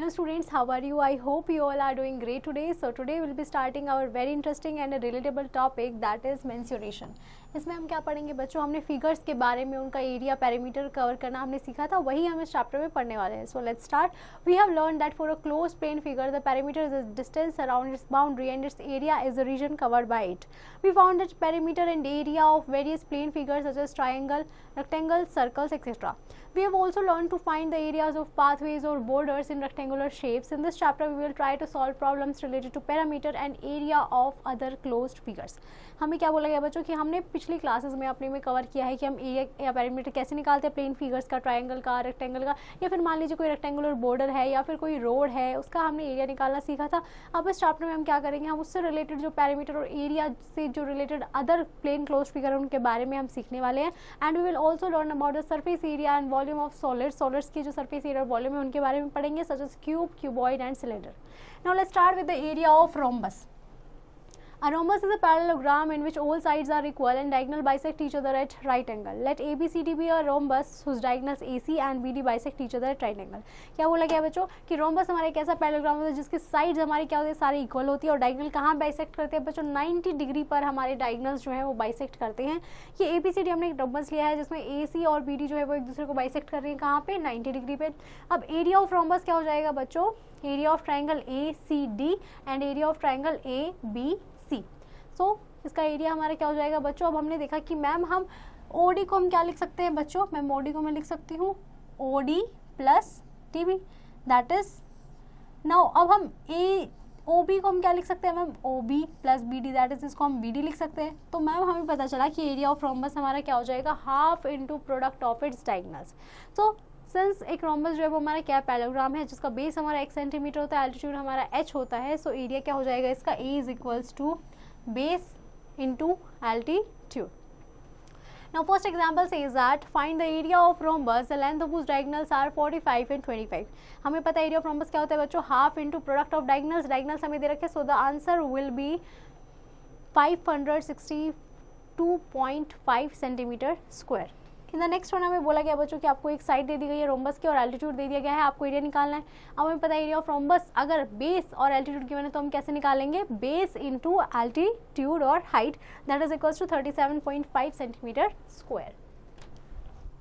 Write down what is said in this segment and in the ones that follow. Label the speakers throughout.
Speaker 1: Hello students, how are you? I hope you all are doing great today. So today we'll be starting our very interesting and a relatable topic, that is mensuration. इसमें हम क्या पढ़ेंगे बच्चों, हमने figures के बारे में उनका एरिया पैरामीटर कवर करना हमने सीखा था, वही हम इस चैप्टर में पढ़ने वाले हैं. So let's start. We have learn that for a close plane figure the parameter is the distance around its boundary and its area is the region covered by it. We found that parameter and area of various plane figures such as triangle, rectangle, circles, etc. We have also learned to find the areas of pathways or borders in rectangular shapes. In this chapter, we will try to solve problems related to parameter and area of other closed figures. हमें क्या बोला गया बच्चों कि हमने पिछली classes में अपने में कवर किया है कि हम एरिया या पैरामीटर कैसे निकालते हैं प्लेन फिगर्स का, ट्रायंगल का, रेक्टेंगल का, या फिर मान लीजिए कोई रेक्टेंगुलर बॉर्डर है या फिर कोई रोड है, उसका हमने एरिया निकालना सीखा था. अब इस चैप्टर में हम क्या करेंगे, हम उससे रिलेटेड जो पैरामीटर और एरिया से जो related other plane close figure है उनके बारे में हम सीखने वाले हैं. And we will also learn about the surface area and volume of solids की जो सरफेस एरिया और वॉल्यूम है उनके बारे में पढ़ेंगे, such as cube, cuboid and cylinder. Now let's start with the area of rhombus. A rhombus is a parallelogram in which all sides are equal and diagonal bisect each other at right angle. Let ABCD be a rhombus whose diagonals AC and BD bisect each other at right angle. क्या बोला गया बच्चों कि rhombus हमारा एक ऐसा parallelogram होता है जिसकी साइड्स हमारी क्या होती है, सारी इक्वल होती है, और डायगोनल कहाँ बाइसेक्ट करते हैं बच्चों, 90 डिग्री पर हमारे डायगोनल्स जो है वो बाइसेक्ट करते हैं. ये ABCD हमने एक रोम्बस लिया है जिसमें AC और BD जो है वो एक दूसरे को बाइसेक्ट कर रही है, कहाँ पे, 90 डिग्री पे. अब एरिया ऑफ रोम्बस क्या हो जाएगा बच्चों, area of triangle ACD and area of triangle ABC. सो इसका एरिया हमारा क्या हो जाएगा बच्चों. अब हमने देखा कि मैम हम OD को हम क्या लिख सकते हैं बच्चों, मैम OD को मैं लिख सकती हूँ OD plus TB, that is now. अब हम OB को हम क्या लिख सकते हैं ma'am, OB plus BD, that is इसको हम BD लिख सकते हैं. तो मैम हमें पता चला कि एरिया ऑफ रोम्बस हमारा क्या हो जाएगा, half into product of its diagonals. So since एक रोम्बस जो है वो हमारा क्या पैरेललोग्राम है जिसका बेस हमारा 1 सेंटीमीटर होता है, एल्टीट्यूड हमारा h होता है. सो एरिया क्या हो जाएगा इसका, A is equals to base into altitude. Now first example says that find the area of rhombus the length of whose diagonals are 45 and 25. हमें पता है एरिया ऑफ रोम्बस क्या होता है बच्चों, half into product of diagonals हमें दे रखे. सो the answer will be 562.5 centimetre square. In the next one हमें बोला गया बच्चों कि आपको एक साइड दे दी गई है रोम्बस की और एल्टीट्यूड दे दिया गया है, आपको एरिया निकालना है. अब हमें पता है एरिया ऑफ रोम्बस अगर बेस और एल्टीट्यूड गिवन है तो हम कैसे निकालेंगे, बेस इंटू एल्टीट्यूड और height, that is equals to 37.5 centimetre square.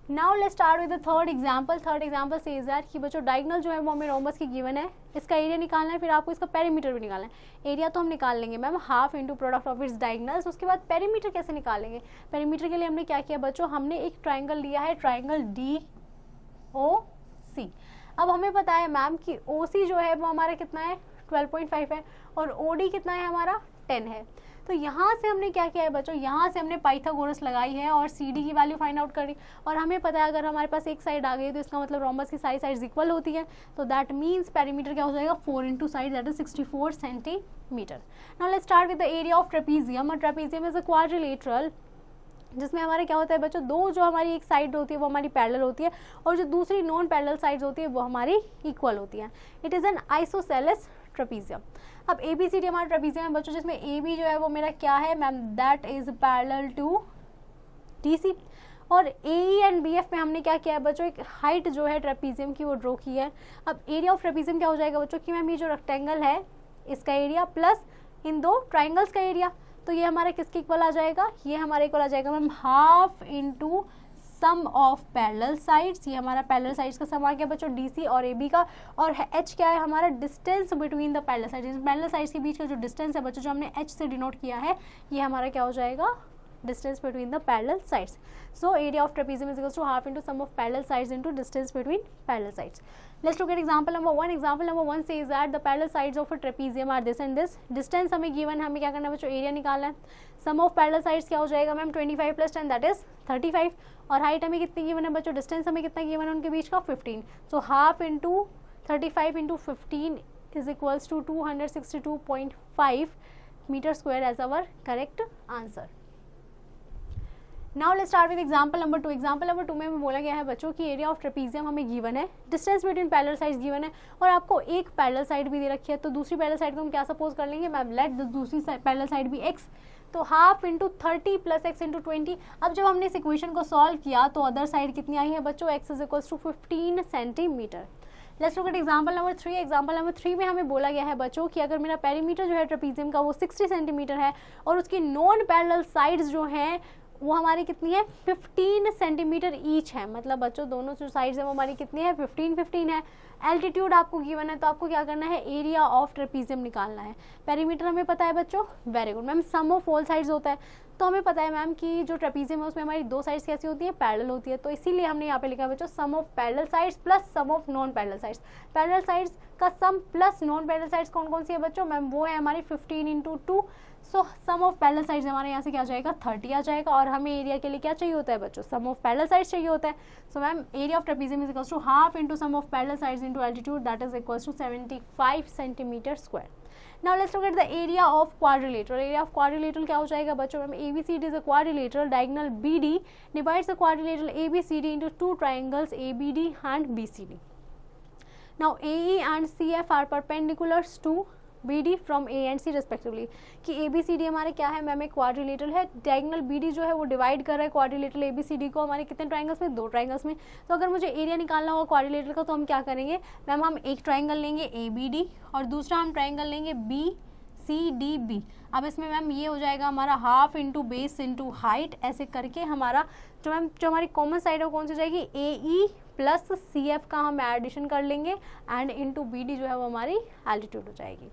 Speaker 1: Now let's start with the third example. Third example says that कि बच्चों डायगोनल जो है वो हमें रोम्बस की गिवन है, इसका एरिया निकालना है, फिर आपको इसका पेरीमीटर भी निकालना है. एरिया तो हम निकाल लेंगे ma'am half into product of its diagonals. उसके बाद पेरीमीटर कैसे निकालेंगे, पेरीमीटर के लिए हमने क्या किया बच्चों, हमने एक ट्राइंगल लिया है, ट्राइंगल DOC. अब हमें पता है मैम कि OC जो है वो हमारा कितना है, 12.5 है, और OD कितना है हमारा, 10 है. तो यहाँ से हमने क्या किया है बच्चों, यहाँ से हमने पाइथागोरस लगाई है और CD की वैल्यू फाइंड आउट करी. और हमें पता है अगर हमारे पास एक साइड आ गई तो इसका मतलब रोम्बस की सारी साइड्स इक्वल होती है. तो दैट मीन्स पेरीमीटर क्या हो जाएगा, 4 into side, that is 64 centimetre. Now let's start with the area of trapezium. और ट्रेपीजियम इज अ क्वाड्रिलेटरल जिसमें हमारे क्या होता है बच्चों, दो जो हमारी एक साइड होती है वो हमारी पैरेलल होती है और जो दूसरी नॉन पैरेलल साइड्स होती है वो हमारी इक्वल होती है. It is an isosceles trapezium. अब ABCD हमारा ट्रेपीजियम है बच्चों जिसमें AB जो है वो मेरा क्या है ma'am, that is parallel to DC. और AE एंड BF में हमने क्या किया है बच्चों, एक हाइट जो है ट्रेपीजियम की वो ड्रॉ की है. अब एरिया ऑफ ट्रेपीजियम क्या हो जाएगा बच्चों कि मैम ये जो रेक्टेंगल है इसका एरिया प्लस इन दो ट्राइंगल्स का एरिया, तो ये हमारा किसके इक्वल आ जाएगा, ये हमारे इक्वल आ जाएगा ma'am half into sum of parallel sides. ये हमारा पैरेलल साइड्स का सम आ गया बच्चों DC और AB का. और H क्या है हमारा, distance between the parallel sides. Parallel sides के बीच का जो डिस्टेंस है बच्चों जो हमने H से डिनोट किया है, ये हमारा क्या हो जाएगा, distance between the parallel sides. So area of trapezium is equals to half into sum of parallel sides into distance between parallel sides. Let's look at example number 1. Example number 1 says that the parallel sides of a trapezium are this and this. Distance हमें given है, हमें क्या करना है बच्चों, area निकालना है. Sum of parallel sides क्या हो जाएगा मैम, 25 plus 10 that is 35. और हाइट हमें कितनी गिवन है बच्चों, डिस्टेंस हमें कितना गिवन है उनके बीच का, 15. So half into 35 into 15 is equals to 262.5 metre square as our correct answer. Now let's start with example number 2. Example number 2 में हमें बोला गया है बच्चों कि एरिया ऑफ ट्रेपीजियम हमें गिवन है, distance between parallel sides given है और आपको एक पैरेलल साइड भी दे रखी है. तो दूसरी पैरेलल साइड को हम क्या सपोज कर लेंगे मैम, लेट दूसरी पैरेलल साइड भी x. तो half into 30 plus x into 20. अब जब हमने इस इक्वेशन को सॉल्व किया तो अदर साइड कितनी आई है बच्चों, x is equals to 15 centimetre. Let's look at example number 3। Example number 3 में हमें बोला गया है बच्चों कि अगर मेरा पेरीमीटर जो है ट्रेपीजियम का वो 60 सेंटीमीटर है और उसकी नॉन पैरेलल साइड्स जो हैं वो हमारी कितनी है 15 सेंटीमीटर ईच है, मतलब बच्चों दोनों जो साइड्स है वो हमारी कितनी है 15 है। एल्टीट्यूड आपको गिवन है तो आपको क्या करना है एरिया ऑफ ट्रेपीजियम निकालना है। पेरीमीटर हमें पता है बच्चों, very good ma'am. Sum of all sides होता है तो हमें पता है मैम कि जो ट्रेपीजियम है उसमें हमारी दो साइड्स कैसी होती है पैरेलल होती है, तो इसीलिए हमने यहाँ पे लिखा है बच्चों sum of parallel sides plus sum of non parallel sides. Parallel sides का sum plus non parallel sides कौन कौन सी है बच्चों मैम, वो है हमारी 15 into 2। So sum of parallel sides हमारे यहाँ से क्या आ जाएगा 30 आ जाएगा, और हमें एरिया के लिए क्या चाहिए होता है बच्चों सम ऑफ पैरेलल साइड्स चाहिए होता है। So ma'am area of trapezium is equals to half into sum of parallel sides into altitude, that is equals to 75 centimetre square. Now let's look at the area of quadrilateral. Area of quadrilateral क्या हो जाएगा बच्चों ma'am, ABCD is a quadrilateral, diagonal BD divides the quadrilateral ABCD into two triangles ABD and BCD. Now AE and CF are perpendiculars to BD from A and C respectively. कि ABCD हमारे क्या है ma'am एक quadrilateral है, diagonal BD जो है वो divide कर रहा है क्वाड्रिलेटरल ABCD को हमारे कितने ट्राइंगल्स में, दो ट्राइंगल्स में। तो अगर मुझे एरिया निकालना होगा क्वाड्रिलेटरल का तो हम क्या करेंगे मैम, हम एक ट्राइंगल लेंगे ABD और दूसरा हम ट्राइंगल लेंगे BCDB। अब इसमें मैम ये हो जाएगा हमारा half into base into height, ऐसे करके हमारा जो मैम जो हमारी कॉमन साइड है कौन सी जाएगी AE प्लस CF का हम एडिशन कर लेंगे एंड इंटू BD जो है वो हमारी एल्टीट्यूड हो जाएगी।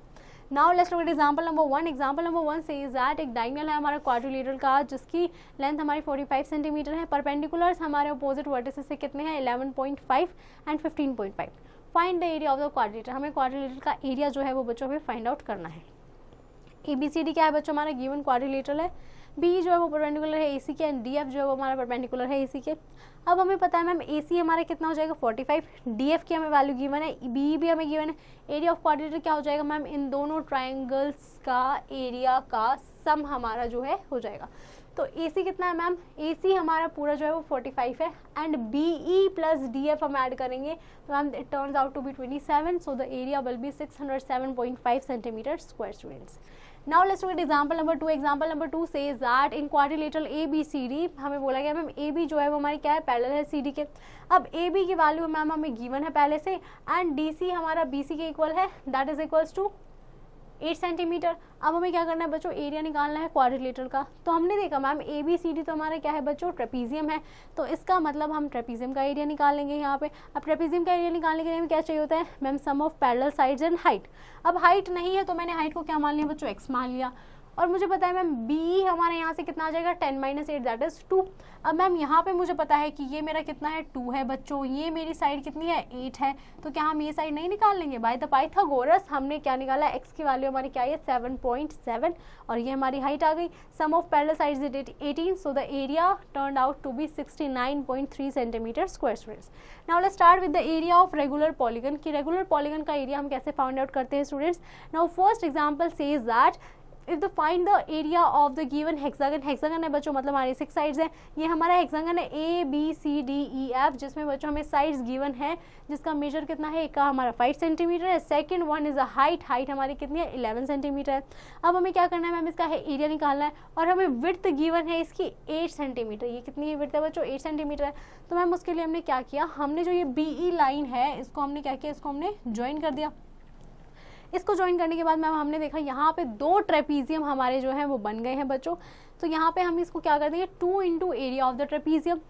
Speaker 1: Now let's look at example number 1। Example number 1 says that एक डायगोनल है हमारा क्वाड्रिलेटरल का जिसकी लेंथ हमारी 45 सेंटीमीटर है। परपेंडिकुलर्स हमारे अपोजिट वर्टिसेस से कितने हैं 11.5 and 15.5। Find the area of the quadrilateral, हमें क्वाड्रिलेटरल का एरिया जो है वो बच्चों में फाइंड आउट करना है। ABCD क्या है बच्चों हमारा गिवन क्वाड्रिलेटरल है, B जो है वो परपेंडिकुलर है AC के एंड DF जो है वो हमारा परपेंडिकुलर है AC के। अब हमें पता है मैम AC हमारा कितना हो जाएगा 45, DF की हमें वैल्यू गिवन है, BE भी हमें गिवन है। एरिया ऑफ क्वाड्रिलेटरल क्या हो जाएगा मैम, इन दोनों ट्राइंगल्स का एरिया का सम हमारा जो है हो जाएगा। तो AC कितना है मैम, AC हमारा पूरा जो है वो 45 है एंड BE प्लस DF हम ऐड करेंगे तो ma'am it turns out to be 27, so the area will be 607.5 centimetre square students. Now let's look at example number 2. Example number 2 says that in quadrilateral ABCD हमें बोला गया ma'am AB जो है वो हमारी क्या है पैरेलल है CD के। अब AB की वैल्यू मैम हमें गिवन है पहले से एंड DC हमारा BC के इक्वल है, that is equals to 8 centimetre. अब हमें क्या करना है बच्चों एरिया निकालना है क्वाड्रिलेटरल का। तो हमने देखा मैम ABCD तो हमारा क्या है बच्चों ट्रेपीजियम है, तो इसका मतलब हम ट्रेपीजियम का एरिया निकालेंगे यहाँ पे। अब ट्रेपीजियम का एरिया निकालने के लिए हमें क्या चाहिए होता है ma'am sum of parallel sides and height. अब हाइट नहीं है तो मैंने हाइट को क्या मान लिया बच्चों x मान लिया, और मुझे पता है मैम BE हमारे यहाँ से कितना आ जाएगा 10 - 8 दैट इज 2। अब मैम यहाँ पे मुझे पता है कि ये मेरा कितना है 2 है बच्चों, ये मेरी साइड कितनी है 8 है, तो क्या हम ये साइड नहीं निकाल लेंगे। बाय द पाइथागोरस हमने क्या निकाला x की वैल्यू हमारी क्या है 7.7 और ये हमारी हाइट आ गई। Sum of parallel sides is 18, so the area turned out to be 69.3 centimetre square students. Now let's start with the area of regular polygon. की रेगुलर पॉलीगन का एरिया हम कैसे फाइंड आउट करते हैं students. Now first example says that if the find the area of the given hexagon, hexagon है बच्चों मतलब हमारे 6 साइड्स हैं, ये हमारा हेक्सागन है ABCDEF जिसमें बच्चों हमें साइड्स गिवन है जिसका मेजर कितना है, एक का हमारा 5 सेंटीमीटर है, second one is a height, height हमारी कितनी है 11 सेंटीमीटर है। अब हमें क्या करना है मैम इसका है एरिया निकालना है और हमें विड्थ गिवन है इसकी 8 सेंटीमीटर। ये कितनी है विड्थ है बच्चों 8 सेंटीमीटर है। तो मैम उसके लिए हमने क्या किया, हमने जो ये BE लाइन है इसको हमने क्या किया, इसको हमने ज्वाइन कर दिया। इसको ज्वाइन करने के बाद मैम हमने देखा यहाँ पे दो ट्रेपीजियम हमारे जो हैं वो बन गए हैं बच्चों। तो यहाँ पे हम इसको क्या कर देंगे 2 into area of the trapezium.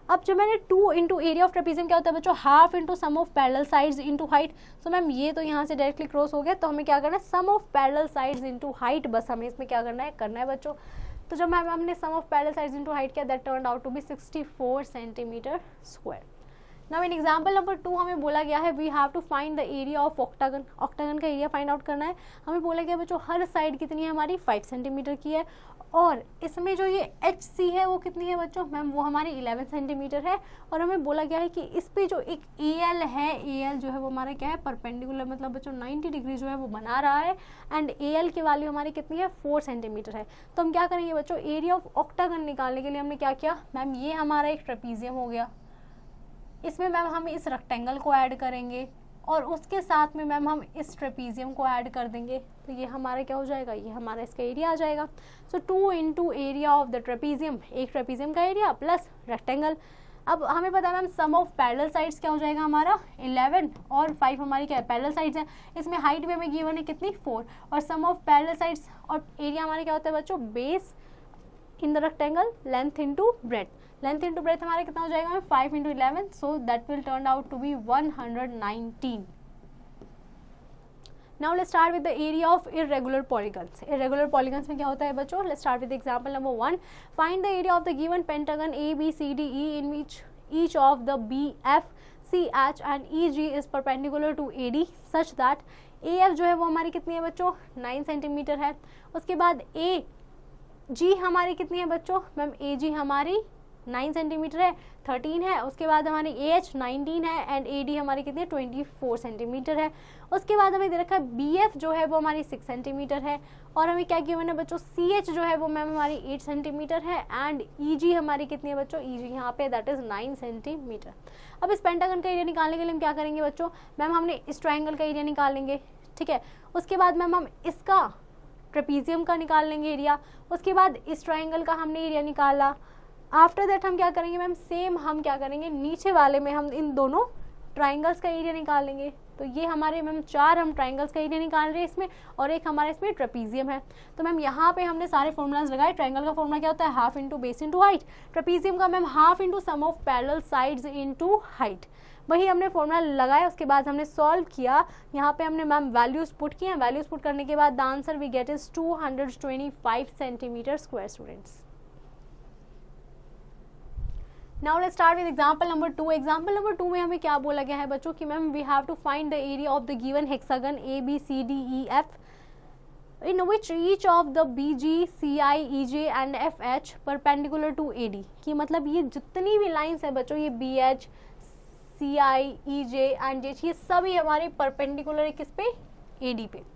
Speaker 1: अब जो मैंने 2 इंटू एरिया ऑफ ट्रेपीजियम क्या होता है बच्चों half into sum of parallel sides into height. So ma'am ये तो यहाँ से डायरेक्टली क्रॉस हो गया, तो हमें क्या करना है sum of parallel sides into height, बस हमें इसमें क्या करना है बच्चों। तो जब मैम हमने sum of parallel sides into height किया that turned out to be 64 centimetre square. Now in example number 2 हमें बोला गया है we have to find the area of octagon. Octagon का एरिया फाइंड आउट करना है। हमें बोला गया बच्चों हर साइड कितनी है हमारी 5 सेंटीमीटर की है और इसमें जो ये HC है वो कितनी है बच्चों मैम वो हमारी 11 सेंटीमीटर है। और हमें बोला गया है कि इस पे जो एक AL है, AL जो है वो हमारा क्या है परपेंडिकुलर, मतलब बच्चों 90 डिग्री जो है वो बना रहा है एंड AL की वैल्यू हमारी कितनी है 4 सेंटीमीटर है। तो हम क्या करेंगे बच्चों एरिया ऑफ ऑक्टागन निकालने के लिए हमने क्या किया मैम, ये हमारा एक ट्रेपीजियम हो गया, इसमें मैम हम इस रेक्टेंगल को ऐड करेंगे और उसके साथ में मैम हम इस ट्रेपीजियम को ऐड कर देंगे, तो ये हमारा क्या हो जाएगा, ये हमारा इसका एरिया आ जाएगा। So 2 into area of the trapezium, एक ट्रेपीजियम का एरिया प्लस रेक्टेंगल। अब हमें पता है ma'am sum of parallel sides क्या हो जाएगा हमारा 11 और 5 हमारी क्या है पैरेलल साइड्स हैं। इसमें हाइट भी हमें गिवन है कितनी 4 और सम ऑफ पैरेलल साइड्स और एरिया हमारा क्या होता है बच्चों base in the rectangle length into breadth. Length into breadth हमारा कितना हो जाएगा ma'am 5 × 11 so that will turn out to be 119। Now let's start with the area of irregular polygons. Irregular polygons में क्या होता है बच्चों? Let's start with example number 1. Find the area of the given pentagon ABCDE in which each of the BF, CH and EG is perpendicular to AD such that AF जो है वो हमारी कितनी है बच्चों 9 सेंटीमीटर है। उसके बाद AG हमारी कितनी है बच्चों? मैम AG हमारी 9 सेंटीमीटर है 13 है। उसके बाद हमारी AH 19 है एंड AD हमारी कितनी है 24 सेंटीमीटर है। उसके बाद हमें दे रखा है BF जो है वो हमारी 6 सेंटीमीटर है और हमें क्या गिवन है बच्चों CH जो है वो मैम हमारी 8 सेंटीमीटर है एंड EG हमारी कितनी है बच्चों EG यहाँ पे दैट इज 9 सेंटीमीटर। अब इस पेंटागन का एरिया निकालने के लिए हम क्या करेंगे बच्चों? मैम हमने इस ट्राइंगल का एरिया निकाल लेंगे, ठीक है। उसके बाद मैम हम इसका ट्रेपीजियम का निकाल लेंगे एरिया। उसके बाद इस ट्राइंगल का हमने एरिया निकाला। आफ्टर दैट हम क्या करेंगे मैम सेम हम क्या करेंगे नीचे वाले में हम इन दोनों ट्राइंगल्स का एरिया निकाल लेंगे। तो ये हमारे मैम 4 हम ट्राइंगल्स का एरिया निकाल रहे हैं इसमें और एक हमारा इसमें ट्रेपीजियम है। तो मैम यहाँ पे हमने सारे फॉर्मूलाज लगाए। ट्राइंगल का फॉर्मूला क्या होता है half into base into height. Trapezium का ma'am half into sum of parallel sides into height. वही हमने फॉर्मूला लगाया। उसके बाद हमने सॉल्व किया। यहाँ पे हमने मैम वैल्यूज पुट किए। वैल्यूज पुट करने के बाद the answer we get is 225 centimetre square students. Now let's start with example number 2. Example number 2 में हमें क्या बोला गया है बच्चों कि ma'am we have to find the area of the given hexagon ABCDEF in which each of the BG, CI, EJ and FH perpendicular to AD। कि मतलब ये जितनी भी लाइंस है बच्चों ये BH, CI, EJ and ये सभी हमारे परपेंडिकुलर है किस पे AD पे।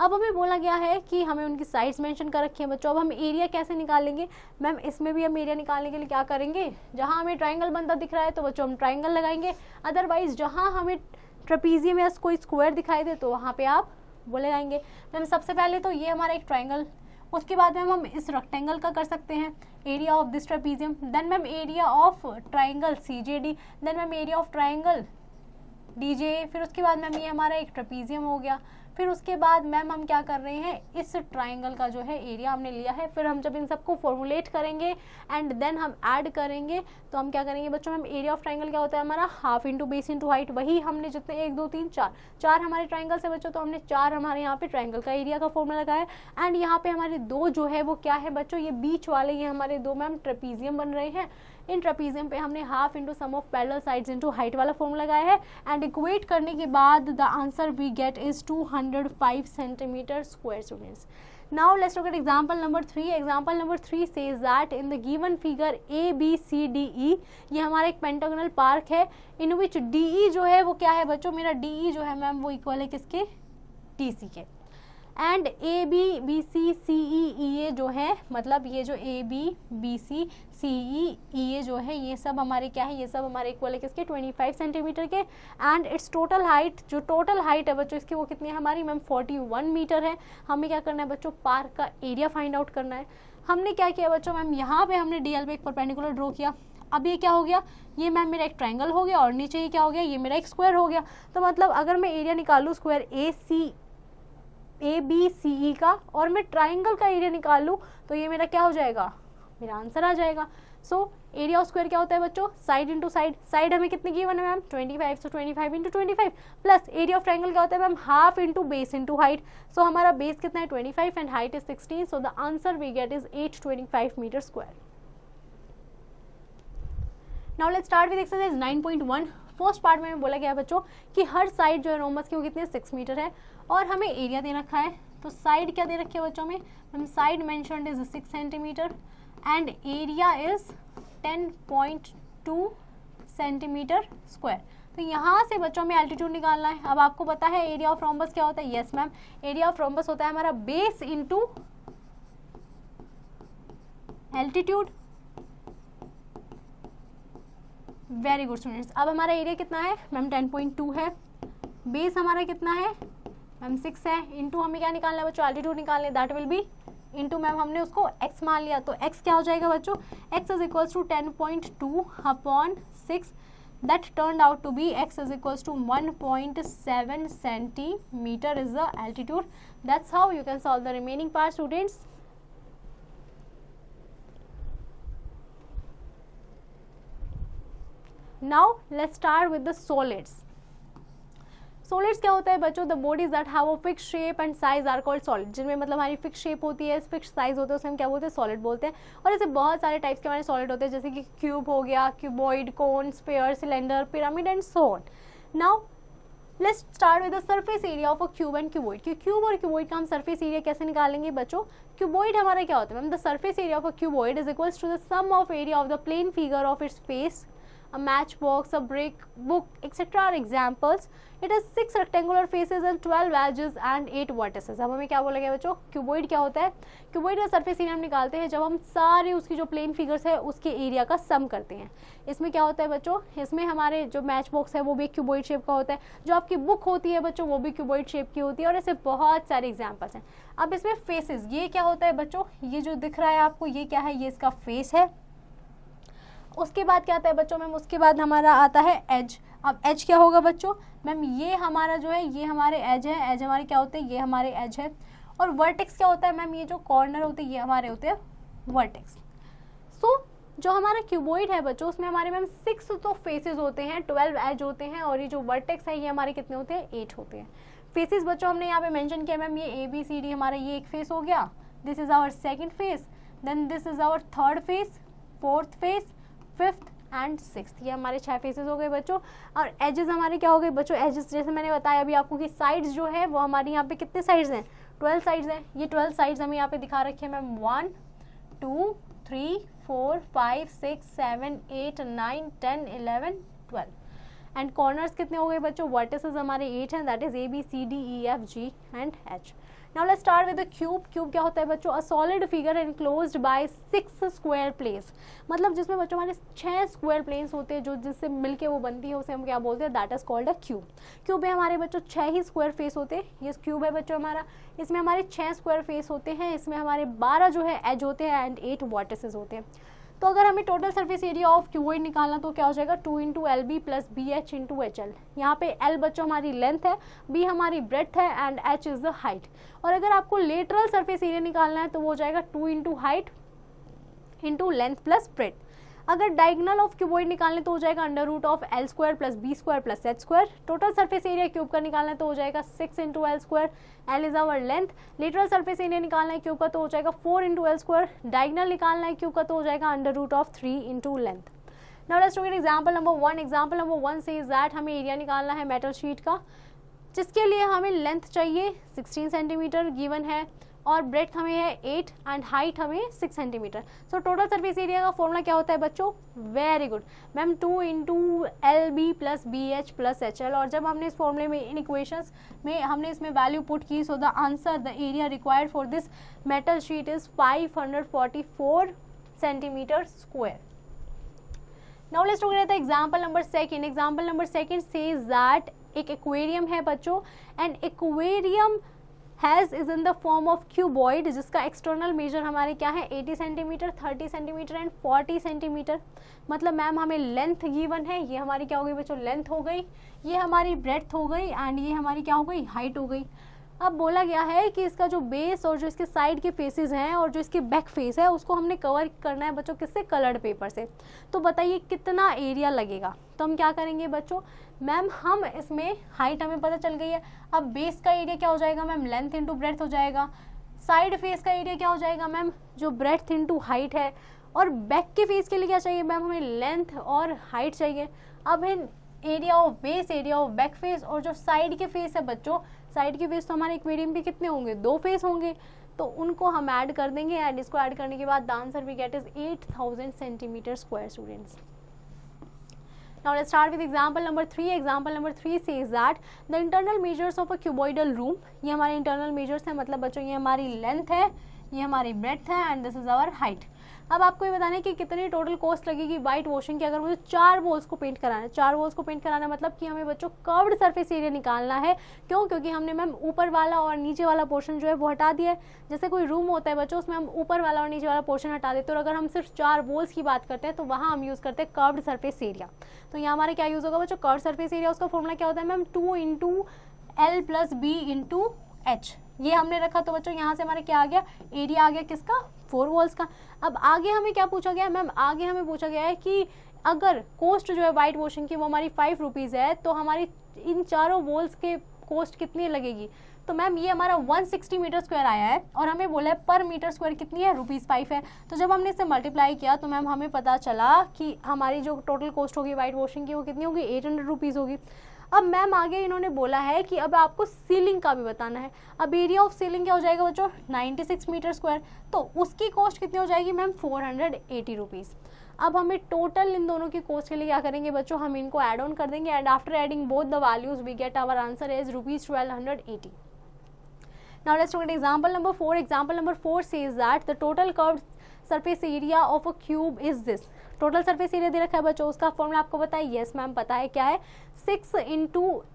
Speaker 1: अब हमें बोला गया है कि हमें उनकी साइड्स मेंशन कर रखी है बच्चों। अब हम एरिया कैसे निकालेंगे? मैम इसमें भी हम एरिया निकालने के लिए क्या करेंगे जहां हमें ट्राइंगल बनता दिख रहा है तो बच्चों हम ट्राइंगल लगाएंगे। अदरवाइज जहां हमें ट्रेपीजियम या कोई स्क्वायर दिखाई दे तो वहां पे आप वो लगाएंगे। मैम सबसे पहले तो ये हमारा एक ट्राइंगल, उसके बाद मैम हम इस रेक्टेंगल का कर सकते हैं area of this trapezium, then ma'am area of triangle CJD, then ma'am area of triangle DJ, फिर उसके बाद मैम ये हमारा एक ट्रेपीजियम हो गया। फिर उसके बाद मैम हम क्या कर रहे हैं इस ट्राइंगल का जो है एरिया हमने लिया है। फिर हम जब इन सबको फॉर्मुलेट करेंगे एंड देन हम ऐड करेंगे तो हम क्या करेंगे बच्चों मैम एरिया ऑफ ट्राइंगल क्या होता है हमारा half into base into height. वही हमने जितने 1 2 3 4 हमारे ट्राइंगल से बच्चों तो हमने 4 हमारे यहाँ पे ट्राइंगल का एरिया का फॉर्मूला लगाया एंड यहाँ पे हमारे 2 जो है वो क्या है बच्चों ये बीच वाले ये हमारे 2 मैम ट्रेपीजियम बन रहे हैं। इन ट्रेपीजियम पे हमने half into sum of parallel sides into height वाला फॉर्मूला लगाया है एंड इक्वेट करने के बाद the answer we get is 205 centimetre square students. Now let's look at example number 3. Example number 3 says that in the given figure ABCDE ये हमारा एक pentagonal park है in which DE जो है वो क्या है बच्चों मेरा DE जो है मैम वो इक्वल है किसके DC के एंड ABBCCEE जो है मतलब ये जो ABBCCEE जो है ये सब हमारे क्या है ये सब हमारे इक्वल है किसके 25 सेंटीमीटर के एंड इट्स टोटल हाइट जो टोटल हाइट है बच्चों इसकी वो कितनी है हमारी मैम 41 मीटर है। हमें क्या करना है बच्चों पार्क का एरिया फाइंड आउट करना है। हमने क्या किया बच्चों मैम यहाँ पे हमने DL पे एक परपेंडिकुलर ड्रॉ किया। अब ये क्या हो गया ये मैम मेरा एक ट्राइंगल हो गया और नीचे ये क्या हो गया ये मेरा एक स्क्वायर हो गया। तो मतलब अगर मैं एरिया निकालूँ स्क्वायर ABCE का और मैं ट्राइंगल का एरिया निकाल लूँ तो ये मेरा क्या हो जाएगा मेरा आंसर आ जाएगा। सो एरिया ऑफ स्क्वायर क्या होता है बच्चों साइड इंटू साइड। साइड हमें कितनी गिवन है ma'am 25 so 25 into 25 plus area of triangle क्या होता है ma'am half into base into height. So हमारा बेस कितना है 25 and height is 16 so the answer we get is 825 metre square. Now let's start with exercise 9.1। First part में बोला गया है बच्चों कि हर साइड जो है रोमस की वो कितनी है 6 मीटर है और हमें एरिया दे रखा है। तो साइड क्या दे रखी है बच्चों में हम side mentioned is 6 centimetre and area is 10.2 centimetre square. तो यहाँ से बच्चों में एल्टीट्यूड निकालना है। अब आपको पता है एरिया ऑफ रोम्बस क्या होता है? Yes ma'am area of rhombus होता है हमारा base into altitude. Very good students. अब हमारा एरिया कितना है मैम 10.2 है, बेस हमारा कितना है मैम 6 है, इंटू हमें क्या निकालना है बच्चों एल्टीट्यूड निकालना है that will be into ma'am हमने उसको x मान लिया, तो x क्या हो जाएगा बच्चों, x is equals to 10.2 upon 6, that turned out to be x is equals to 1.7 centimeter is the altitude. That's how you can solve the remaining part, students. Now let's start with the solids. Solids क्या होता है बच्चों, the bodies that have a fix shape and size are called solid, जिनमें मतलब हमारी fix shape होती है, fix size होता है, उसे हम क्या बोलते हैं, सॉलिड बोलते हैं। और ऐसे बहुत सारे टाइप्स के हमारे सॉलिड होते हैं, जैसे कि क्यूब हो गया, cuboid, cone, sphere, cylinder, pyramid and so on. Now let's start with the surface area of a cube and cuboid. Cube और क्यूबॉइड का हम सरफेस एरिया कैसे निकालेंगे बच्चों, क्यूबॉइड हमारा क्या होता है ma'am, the surface area of a cuboid is equals to the sum of area of the plane figure of its face, a matchbox, a brick, book, etc. are examples. It has 6 rectangular faces and 12 edges and 8 vertices. अब हमें क्या बोलेंगे बच्चों, cuboid क्या होता है, cuboid का surface area हम निकालते हैं जब हम सारे उसकी जो प्लेन फिगर्स है उसके एरिया का सम करते हैं। इसमें क्या होता है बच्चों, इसमें हमारे जो मैच बॉक्स है वो भी क्यूबॉइड शेप का होता है, जो आपकी बुक होती है बच्चों वो भी क्यूबॉइड शेप की होती है, और ऐसे बहुत सारे एग्जाम्पल्स हैं। अब इसमें फेसेस, ये क्या होता है बच्चों, ये जो दिख रहा है आपको ये क्या है, ये इसका फेस है। उसके बाद क्या आता है बच्चों मैम, उसके बाद हमारा आता है एज। अब एज क्या होगा बच्चों, मैम ये हमारा जो है ये हमारे एज है, एज हमारे क्या होते हैं, ये हमारे एज है। और वर्टेक्स क्या होता है मैम, ये जो कॉर्नर होते हैं ये हमारे होते हैं वर्टेक्स। सो जो हमारा क्यूबॉइड है बच्चों उसमें हमारे मैम 6 तो फेसेस होते हैं, 12 एज होते हैं, और ये जो वर्टेक्स है ये हमारे कितने होते हैं, 8 होते हैं। फेसेस बच्चों हमने यहाँ पे मेंशन किया मैम, ये ABCD हमारा ये एक फेस हो गया, this is our second face, then this is our third face, fourth face, fifth and sixth, ये हमारे 6 फेसेस हो गए बच्चों। और एजेस हमारे क्या हो गए बच्चों, एजेस जैसे मैंने बताया अभी आपको कि साइड्स जो है वो हमारी यहाँ पे कितने साइड्स हैं, 12 साइड्स हैं। ये 12 साइड्स हमें यहाँ पे दिखा रखे हैं मैम, 1 2 3 4 5 6 7 8 9 10 11 12। एंड कॉर्नर्स कितने हो गए बच्चों, वर्टिसेस हमारे 8 हैं, that is ABCDEFG and H। Now let's start with the cube. Cube क्या होता है बच्चों, a solid figure enclosed by 6 square planes, मतलब जिसमें बच्चों हमारे 6 स्क्वायर प्लेन्स होते हैं जो जिससे मिलके वो बनती है, उसे हम क्या बोलते हैं, that is called a cube. Cube में हमारे बच्चों 6 ही स्क्वायर फेस होते हैं, ये क्यूब है बच्चों हमारा, इसमें हमारे 6 स्क्वायर फेस होते हैं, इसमें हमारे 12 जो है एज होते हैं एंड 8 वर्टिसेस होते हैं। तो अगर हमें total surface area of cuboid निकालना तो क्या हो जाएगा, 2 × LB + BH × HL। यहाँ पे L बच्चों हमारी लेंथ है, B हमारी ब्रेड्थ है and H is the height. और अगर आपको लेटरल सरफेस एरिया निकालना है तो वो हो जाएगा 2 × हाइट × लेंथ + ब्रेड्थ। अगर डायगोनल ऑफ क्यूबॉइड निकालने तो हो जाएगा √L² + B² + H²। Total surface area cube का निकालना है तो हो जाएगा 6 × L², L is our length. Lateral surface area निकालना है क्यूब का तो हो जाएगा 4 × L²। डायगोनल निकालना है क्यूब का तो हो जाएगा √3 × length. Now let's look at example number 1। Example number 1 says that हमें एरिया निकालना है मेटल शीट का, जिसके लिए हमें लेंथ चाहिए 16 सेंटीमीटर गिवन है, और ब्रेड्थ हमें है 8 एंड हाइट हमें 6 centimetre. So total surface area का फॉर्मूला क्या होता है बच्चों, very good ma'am, 2 × LB + BH + HL। और जब हमने इस फॉर्मूले में इन इक्वेशंस में हमने इसमें वैल्यू पुट की, सो the answer the area required for this metal sheet is 544 centimetre square. Now let's look at the example number 2। Example number 2 says that एक एक्वेरियम है बच्चों, and aquarium has is in the form of cuboid, जिसका external major हमारे क्या है, 80 centimetre, 30 centimetre and 40 centimetre. मतलब ma'am हमें length given है, ये हमारी क्या हो गई बच्चों, लेंथ हो गई, ये हमारी ब्रेड्थ हो गई एंड ये हमारी क्या हो गई, हाइट हो गई। अब बोला गया है कि इसका जो बेस और जो इसके साइड के फेसेस हैं और जो इसके बैक फेस है उसको हमने कवर करना है बच्चों किससे, कलर्ड पेपर से। तो बताइए कितना एरिया लगेगा। तो हम क्या करेंगे बच्चों, मैम हम इसमें हाइट हमें पता चल गई है, अब बेस का एरिया क्या हो जाएगा मैम, लेंथ × ब्रेड्थ हो जाएगा। साइड फेस का एरिया क्या हो जाएगा मैम, जो ब्रेड्थ × हाइट है। और बैक के फेस के लिए क्या चाहिए मैम, हमें लेंथ और हाइट चाहिए। अब इन area of base, area of back face और जो साइड के फेस है बच्चों, साइड के फेस तो हमारे एक्वेरियम पे कितने होंगे, 2 फेस होंगे, तो उनको हम ऐड कर देंगे एंड इसको ऐड करने के बाद the answer we get is 8000 centimetre square students. Now let's start with example number 3. Example number 3 says that the internal measures of a cuboidal room, ये हमारे internal measures हैं, मतलब बच्चों ये हमारी लेंथ है, ये हमारी ब्रेड्थ है and this is our height. अब आपको ये बताना है कि कितनी टोटल कॉस्ट लगेगी वाइट वॉशिंग की। अगर मुझे 4 वॉल्स को पेंट कराना है, 4 वॉल्स को पेंट कराना मतलब कि हमें बच्चों कर्व्ड सरफेस एरिया निकालना है। क्यों? क्योंकि हमने मैम ऊपर वाला और नीचे वाला पोर्शन जो है वो हटा दिया है। जैसे कोई रूम होता है बच्चों, उसमें हम ऊपर वाला और नीचे वाला पोर्शन हटा देते हैं, और अगर हम सिर्फ 4 वॉल्स की बात करते हैं तो वहाँ हम यूज़ करते हैं कर्व्ड सरफेस एरिया। तो यहाँ हमारा क्या यूज़ होगा बच्चों? Curved surface area. उसका फॉर्मूला क्या होता है मैम? 2 × L + B × H। ये हमने रखा, तो बच्चों यहाँ से हमारा क्या आ गया? एरिया आ गया किसका? 4 वॉल्स का। अब आगे हमें क्या पूछा गया है मैम? आगे हमें पूछा गया है कि अगर कॉस्ट जो है वाइट वॉशिंग की वो हमारी 5 रुपीज़ है, तो हमारी इन चारों वॉल्स के कॉस्ट कितनी लगेगी? तो मैम ये हमारा 160 मीटर स्क्वायर आया है, और हमें बोला है पर मीटर स्क्वायर कितनी है? ₹5 है। तो जब हमने इसे मल्टीप्लाई किया तो मैम हमें पता चला कि हमारी जो टोटल कॉस्ट होगी वाइट वॉशिंग की वो कितनी होगी? 800 रुपीज़ होगी। अब मैम आगे इन्होंने बोला है कि अब आपको सीलिंग का भी बताना है। अब एरिया ऑफ सीलिंग क्या हो जाएगा बच्चों? 96 मीटर स्क्वायर। तो उसकी कॉस्ट कितनी हो जाएगी मैम? 480 रुपीज़। अब हमें टोटल इन दोनों की कॉस्ट के लिए क्या करेंगे बच्चों? हम इनको ऐड ऑन कर देंगे, and after adding both the values we get our answer as ₹1280। Now let's look at example number 4. Example number 4 says that the total curved surface area of a cube is this. Total surface area दे रखा है बच्चों, उसका formula आपको पता है? Yes ma'am पता है। क्या है? 6 ×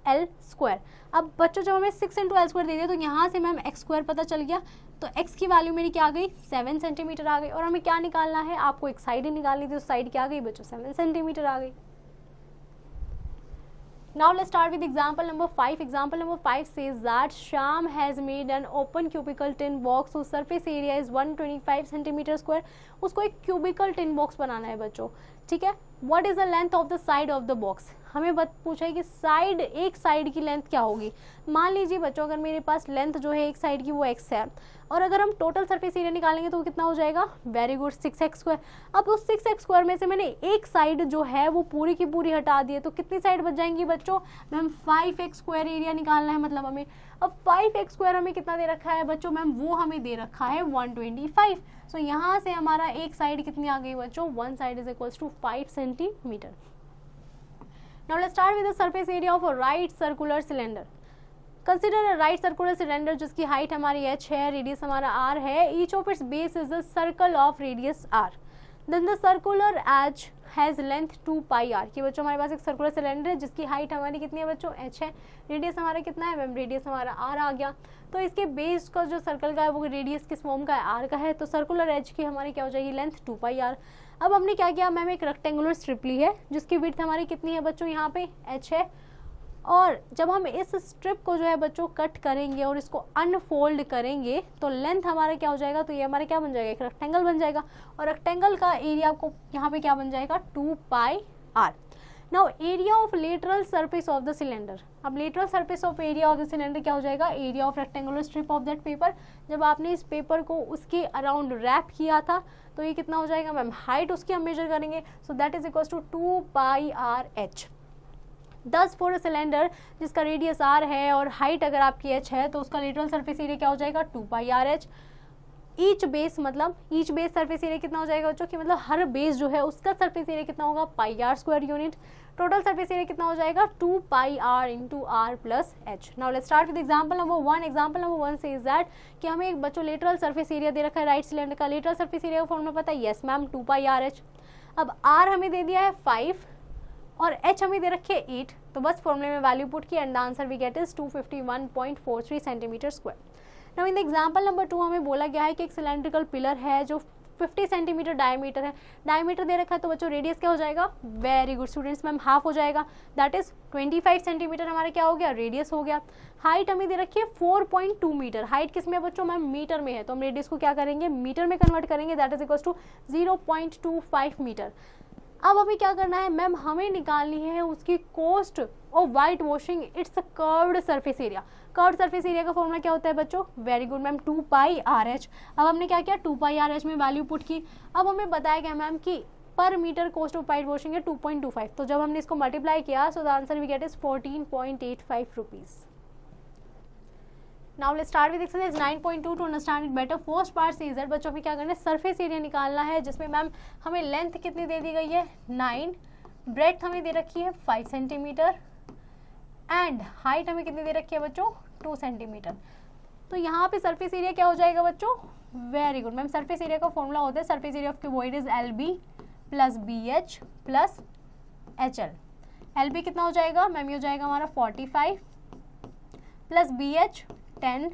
Speaker 1: L²। अब बच्चों जब हमें 6 × L² दे दिया तो यहाँ से मैम x² पता चल गया, तो x की वैल्यू मेरी क्या आ गई? 7 सेंटीमीटर आ गई। और हमें क्या निकालना है? आपको एक साइड ही निकालनी थी, उस साइड क्या आ गई बच्चों? 7 सेंटीमीटर आ गई। Now let's start with example number 5. Example number 5 says that Sham has made an open cubicle tin box whose surface area is 125 centimeter square. उसको एक cubicle tin box बनाना है बच्चों, ठीक है। What is the length of the side of the box? हमें पूछा है कि साइड, एक साइड की लेंथ क्या होगी। मान लीजिए बच्चों अगर मेरे पास लेंथ जो है एक साइड की वो x है, और अगर हम टोटल सरफेस एरिया निकालेंगे तो वो कितना हो जाएगा? Very good, 6x²। अब उस 6x² में से मैंने एक साइड जो है वो पूरी की पूरी हटा दी है, तो कितनी साइड बच जाएंगी बच्चों? मैम 5x² एरिया निकालना है मतलब हमें। अब 5x² हमें कितना दे रखा है बच्चों? मैम वो हमें दे रखा है 125। सो यहाँ से हमारा एक साइड कितनी आ गई बच्चों? 1 side is equals to 5 centimetre. Now let's start with the surface area of a right circular cylinder. Consider a right circular cylinder जिसकी हाइट हमारी h है, रेडियस हमारा r है। Each of its base is a circle of radius r. Then the circular edge has length 2πr। कि बच्चों हमारे पास एक circular cylinder है जिसकी हाइट हमारी कितनी है बच्चों? h है। रेडियस हमारा कितना है मैम? रेडियस हमारा r आ गया। तो इसके बेस का जो सर्कल का है वो रेडियस किस फॉर्म का है? r का है। तो सर्कुलर एज की हमारी क्या हो जाएगी? Length 2πr। अब हमने क्या किया मैम? एक रेक्टेंगुलर स्ट्रिप ली है जिसकी विड्थ हमारी कितनी है बच्चों? यहाँ पे h है। और जब हम इस स्ट्रिप को जो है बच्चों कट करेंगे और इसको अनफोल्ड करेंगे तो लेंथ हमारा क्या हो जाएगा? तो ये हमारा क्या बन जाएगा? एक रेक्टेंगल बन जाएगा, और रेक्टेंगल का एरिया आपको यहाँ पे क्या बन जाएगा? 2πr। Now area of lateral surface of the cylinder. अब lateral surface of area of the cylinder क्या हो जाएगा? Area of rectangular strip of that paper. जब आपने इस पेपर को उसके अराउंड रैप किया था तो ये कितना हो जाएगा मैम? हाइट उसकी हम मेजर करेंगे, so that is equals to 2πrh। 10 for cylinder जिसका रेडियस r है और हाइट अगर आपकी h है तो उसका लेटरल सरफेस एरिया क्या हो जाएगा? 2πrh। ईच बेस मतलब ईच बेस सरफेस एरिया कितना हो जाएगा बच्चों? कि मतलब हर बेस जो है उसका सरफेस एरिया कितना होगा? πr² unit. Total surface area कितना हो जाएगा? 2πr × r + h। Now let's start with example number 1। Example number 1 says that कि हमें एक बच्चों लेटरल सरफेस एरिया दे रखा है राइट सिलेंडर का। लेटरल सरफेस एरिया का फॉर्मूला पता है? Yes ma'am, 2πrh। अब r हमें दे दिया है 5 और h हमें दे रखी है 8, तो बस फॉर्मूले में वैल्यू पुट की and the answer we get is 251.43 centimetre square. Now in the example number 2 हमें बोला गया है कि एक सिलेंड्रिकल पिलर है जो 50 सेंटीमीटर डायमीटर है। डायमीटर दे रखा है तो बच्चों रेडियस क्या हो जाएगा? Very good students ma'am, half हो जाएगा, दैट इज 25 सेंटीमीटर हमारा क्या हो गया? रेडियस हो गया। हाइट हमें दे रखी है 4.2 मीटर। हाइट किस में है बच्चों? मैम मीटर में है, तो हम रेडियस को क्या करेंगे? मीटर में कन्वर्ट करेंगे, that is equals to 0.25 metre. अब हमें क्या करना है मैम? हमें निकालनी है उसकी cost of white washing it's a curved surface area. Curved surface area का फॉर्मूला क्या होता है बच्चों? Very good ma'am, 2πrh। अब हमने क्या किया? 2πrh में वैल्यू पुट की। अब हमें बताया गया मैम कि per metre cost of white washing है 2.25, तो जब हमने इसको मल्टीप्लाई किया so the answer we get is 14.85 rupees. Now let's start with exercise 9.2 to understand it better. First part से इज बच्चों हमें क्या करना है? सरफेस एरिया निकालना है जिसमें मैम हमें लेंथ कितनी दे दी गई है? 9, ब्रेड्थ हमें दे रखी है 5 सेंटीमीटर एंड हाइट हमें कितनी दे रखी है बच्चों? 2 सेंटीमीटर। तो यहाँ पे सरफेस एरिया क्या हो जाएगा बच्चों, very good ma'am, surface area का फॉर्मूला होता है surface area of cuboid is LB plus BH plus HL। LB कितना हो जाएगा मैम, ये हो जाएगा हमारा 45 plus BH 10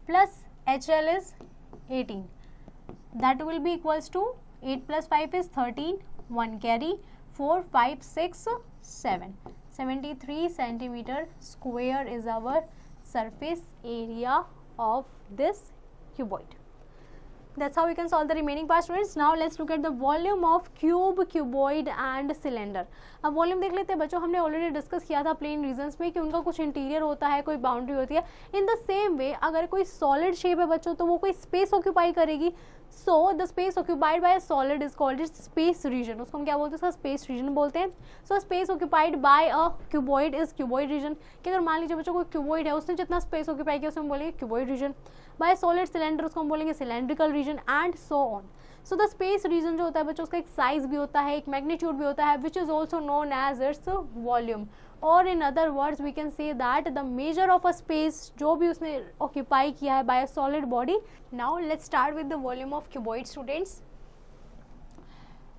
Speaker 1: plus HL is 18, that will be equals to 8 plus 5 is 13, 1 carry 4 5 6 7, 73 centimeter square is our surface area of this cuboid. That's how we can solve the remaining part students. Now let's look at the volume of cube, cuboid and cylinder. अब volume देख लेते हैं बच्चों, हमने already discuss किया था plane regions में कि उनका कुछ इंटीरियर होता है, कोई बाउंड्री होती है। इन द सेम वे अगर कोई सॉलिड शेप है बच्चों तो वो कोई स्पेस ऑक्यूपाई करेगी। So the space occupied by solid is called it space region, उसको हम क्या बोलते हैं, उसका स्पेस रीजन बोलते हैं। So space occupied by a cuboid is cuboid region, कि अगर मान लीजिए बच्चों कोई क्यूबॉइड है, उसने जितना स्पेस ऑक्यूपाई किया उसमें हम बोलेंगे cuboid region. By solid cylinder उसको हम बोलेंगे cylindrical region and so on. So the space region जो होता है बच्चों उसका एक साइज भी होता है, एक मैग्नीट्यूड भी होता है, which is also known as its volume, और in other words we can say that the measure of a space जो भी उसने ऑक्यूपाई किया है by a solid body. Now let's start with the volume of cuboid students.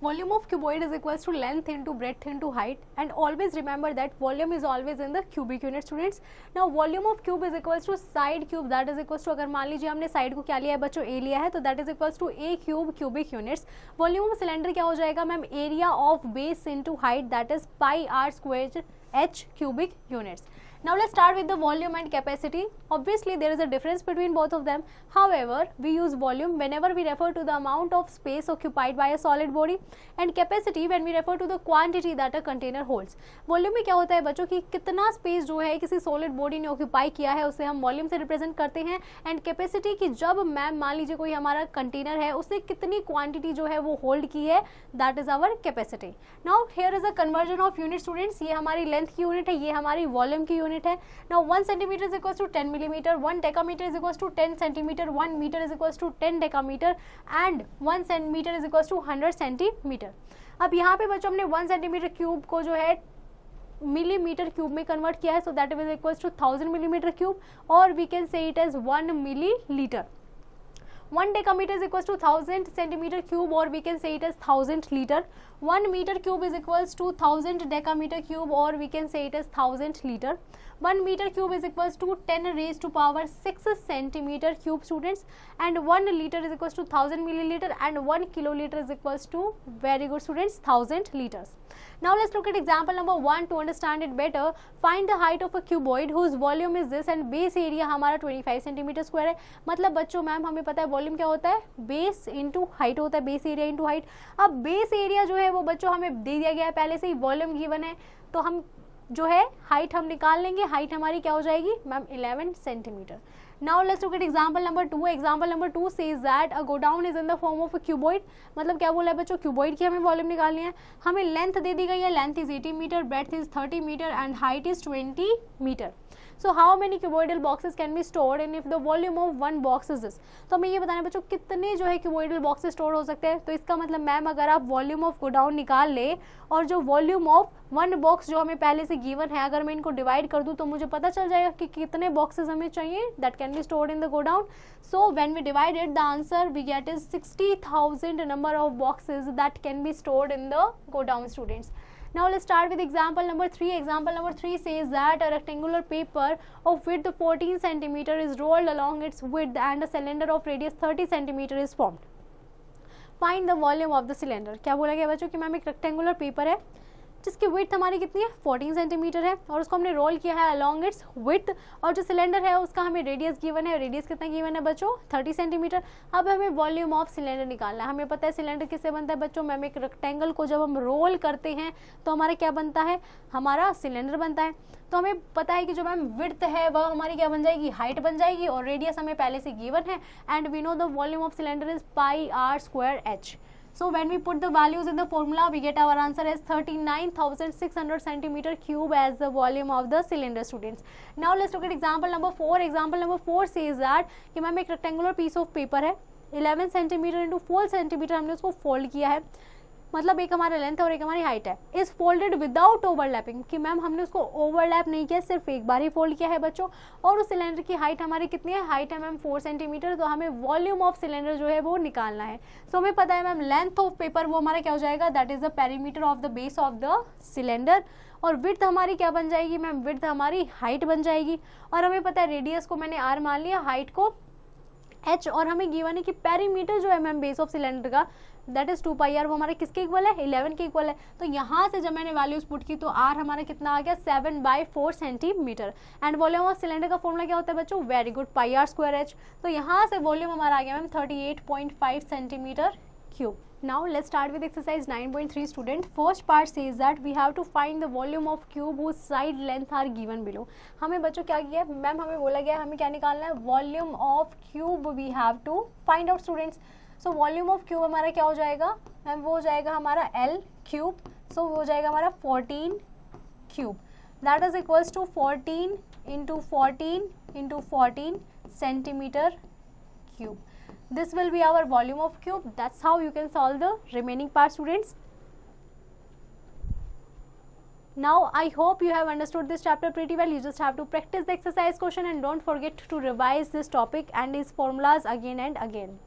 Speaker 1: Volume of cuboid is equals to length into breadth into height, and always remember that volume is always in the cubic unit students. Now volume of cube is equals to side cube, that is equals to, अगर मान लीजिए हमने side को क्या लिया है बच्चों, A लिया है, तो that is equals to A cube cubic units. Volume of cylinder क्या हो जाएगा ma'am, area of base into height, that is pi r square h cubic units. Now let's start with the volume and capacity. Obviously there is a difference between both of them. However, we use volume whenever we refer to the amount of space occupied by a solid body, and capacity when we refer to the quantity that a container holds. Volume में क्या होता है बच्चों कि कितना space जो है किसी सॉलिड बॉडी ने ऑक्यूपाई किया है उसे हम वॉल्यूम से रिप्रेजेंट करते हैं, एंड कैपेसिटी की जब मैम मान लीजिए कोई हमारा कंटेनर है उसने कितनी क्वांटिटी जो है वो होल्ड की है, that is our capacity. Now here is a conversion of unit students, ये हमारी लेंथ की यूनिट है, ये हमारी वॉल्यूम की यूनिट है। Now 1 centimeter is equals to 10 millimeter, 1 decameter is equals to 10 centimeter, 1 meter is equals to 10 decameter, and 1 centimeter is equals to 100 centimeter. अब यहाँ पे बच्चों हमने 1 centimeter क्यूब को जो है मिलीमीटर क्यूब में कन्वर्ट किया है, so that is equals to 1000 millimeter cube, or we can say it as 1 milliliter. 1 decameter is equals to 1000 centimeter cube, or we can say it as 1000 liter. 1 meter cube is equals to 1000 decameter cube, or we can say it as 1000 liter. 1 meter cube is equals to 10 raised to power 6 centimeter cube students, and 1 liter is equals to 1000 milliliter, and 1 kiloliter is equals to, very good students, 1000 liters. Now let's look at example number 1 to understand it better. Find the height of a cuboid whose volume is this and base area हमारा 25 centimetre square है। मतलब बच्चों ma'am हमें पता है volume क्या होता है, बेस इंटू हाइट होता है, बेस एरिया इंटू हाइट। अब बेस एरिया जो है वो बच्चों हमें दे दिया गया है पहले से ही, वॉल्यूम गिवन है, तो हम जो है हाइट हम निकाल लेंगे। हाइट हमारी क्या हो जाएगी ma'am 11 centimetre. Now let's look at example number 2. Example number 2 says that a godown is in the form of a cuboid. मतलब क्या बोला है बच्चों, क्यूबॉइड की हमें वॉल्यूम निकालनी है। हमें लेंथ दे दी गई है, length is 80 metre, breadth is 30 metre and height is 20 metre. So how many cuboidal boxes can be stored and if the volume of one box is this. तो हमें ये बताना है बच्चों कितने जो है क्यूबॉइडल बॉक्सेस स्टोर हो सकते हैं। तो इसका मतलब मैम अगर आप वॉल्यूम ऑफ गोडाउन निकाल ले और जो वॉल्यूम ऑफ वन बॉक्स जो हमें पहले से गिवन है, अगर मैं इनको डिवाइड कर दूं तो मुझे पता चल जाएगा कि कितने बॉक्सेस हमें चाहिए that can be stored in the godown. So when we divided the answer we get is 60,000 number of boxes that can be stored in the godown students. Now let's start with example number 3. Example number 3 says that a rectangular paper of width 14 cm is rolled along its width and a cylinder of radius 30 cm is formed. Find the volume of the cylinder. क्या बोला गया बच्चों कि ma'am एक rectangular paper है जिसकी width हमारी कितनी है 14 सेंटीमीटर है और उसको हमने रोल किया है अलॉन्ग इट्स विड्थ, और जो सिलेंडर है उसका हमें रेडियस गिवन है, रेडियस कितना गिवन है बच्चों 30 सेंटीमीटर। अब हमें वॉल्यूम ऑफ सिलेंडर निकालना है। हमें पता है सिलेंडर किससे बनता है बच्चों, मैम एक रेक्टेंगल को जब हम रोल करते हैं तो हमारा क्या बनता है, हमारा सिलेंडर बनता है। तो हमें पता है कि जो मैम विड्थ है वह हमारी क्या बन जाएगी, हाइट बन जाएगी, और रेडियस हमें पहले से गिवन है and we know the volume of cylinder is pi r square h. So when we put the values in the formula, we get our answer as 39,600 centimeter cube as the volume of the cylinder students. Now let's look at example number 4. Example number 4 says that कि ma'am एक rectangular piece of paper है 11 centimetre into 4 centimetre हमने उसको fold किया है। मतलब एक हमारा लेंथ और एक हमारी हाइट है, इज फोल्डेड विदाउट ओवरलैपिंग, कि मैम हमने उसको ओवरलैप नहीं किया, सिर्फ एक बार ही फोल्ड किया है बच्चों। और उस सिलेंडर की हाइट हमारी कितनी है, हाइट है मैम 4 सेंटीमीटर, तो हमें वॉल्यूम ऑफ सिलेंडर जो है वो निकालना है। सो हमें पता है मैम लेंथ ऑफ पेपर वो हमारा क्या हो जाएगा, that is the perimeter of the base of the cylinder. और विड्थ हमारी क्या बन जाएगी मैम, विड्थ हमारी हाइट बन जाएगी। और हमें पता है रेडियस को मैंने r मान लिया, हाइट को h, और हमें गिवन है कि पेरीमीटर जो है मैम बेस ऑफ सिलेंडर का दैट इज 2 पाई आर, वो हमारे किसके इक्वल है, 11 के इक्वल है। तो यहाँ से जब मैंने वैल्यूज पुट की तो r हमारा कितना आ गया, 7/4 centimetre. And volume of cylinder का फॉर्मूला क्या होता है बच्चों, very good, pi r square h। तो यहाँ से वॉल्यूम हमारा आ गया ma'am 38.5 centimetre cube. Now let's start with exercise 9.3 student. First part says that we have to find the volume of cube whose side length are given below. हमें बच्चों क्या किया है मैम, हमें बोला गया हमें क्या निकालना है, volume of cube we have to find out students. So volume of cube हमारा क्या हो जाएगा मैम, वो हो जाएगा हमारा L क्यूब। सो वो हो जाएगा हमारा 14 cube, that is equals to 14 into 14 centimetre cube. This will be our volume of cube. That's how you can solve the remaining part, students. Now I hope you have understood this chapter pretty well. You just have to practice the exercise question and don't forget to revise this topic and its formulas again and again.